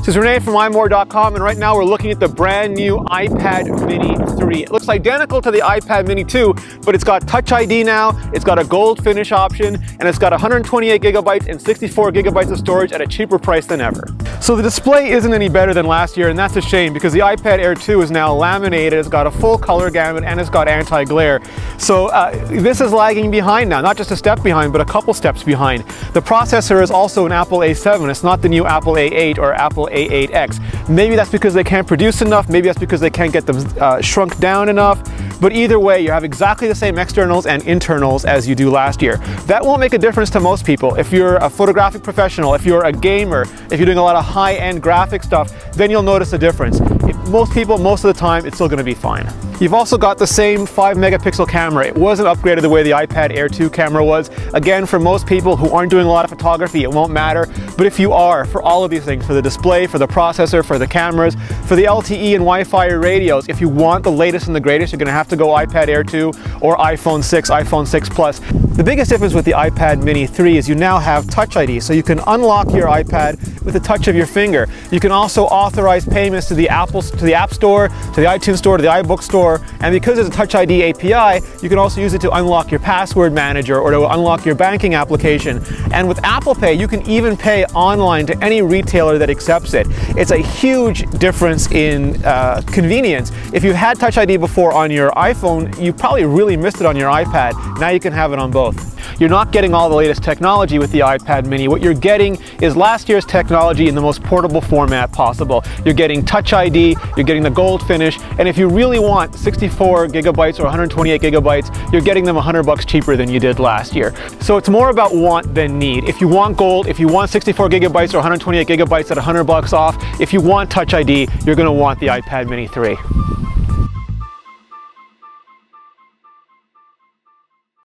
This is Rene from iMore.com, and right now we're looking at the brand new iPad Mini 3. It looks identical to the iPad Mini 2, but it's got Touch ID now, it's got a gold finish option, and it's got 128 gigabytes and 64 gigabytes of storage at a cheaper price than ever. So the display isn't any better than last year, and that's a shame because the iPad Air 2 is now laminated, it's got a full color gamut, and it's got anti-glare. So this is lagging behind now, not just a step behind, but a couple steps behind. The processor is also an Apple A7, it's not the new Apple A8 or Apple A8X. Maybe that's because they can't produce enough, maybe that's because they can't get them shrunk down enough, but either way, you have exactly the same externals and internals as you do last year. That won't make a difference to most people. If you're a photographic professional, if you're a gamer, if you're doing a lot of high-end graphic stuff, then you'll notice a difference. Most people, most of the time, it's still going to be fine. You've also got the same 5 megapixel camera. It wasn't upgraded the way the iPad Air 2 camera was. Again, for most people who aren't doing a lot of photography, it won't matter. But if you are, for all of these things, for the display, for the processor, for the cameras, for the LTE and Wi-Fi radios, if you want the latest and the greatest, you're going to have to go iPad Air 2 or iPhone 6, iPhone 6 Plus. The biggest difference with the iPad Mini 3 is you now have Touch ID, so you can unlock your iPad with the touch of your finger. You can also authorize payments to the App Store, to the iTunes Store, to the iBook Store, and because there's a Touch ID API, you can also use it to unlock your password manager or to unlock your banking application. And with Apple Pay, you can even pay online to any retailer that accepts it. It's a huge difference in convenience. If you had Touch ID before on your iPhone, you probably really missed it on your iPad. Now you can have it on both. You're not getting all the latest technology with the iPad Mini. What you're getting is last year's technology in the most portable format possible. You're getting Touch ID, you're getting the gold finish, and if you really want 64 gigabytes or 128 gigabytes, you're getting them $100 cheaper than you did last year. So it's more about want than need. If you want gold, if you want 64 gigabytes or 128 gigabytes at $100 off, if you want Touch ID, you're going to want the iPad Mini 3.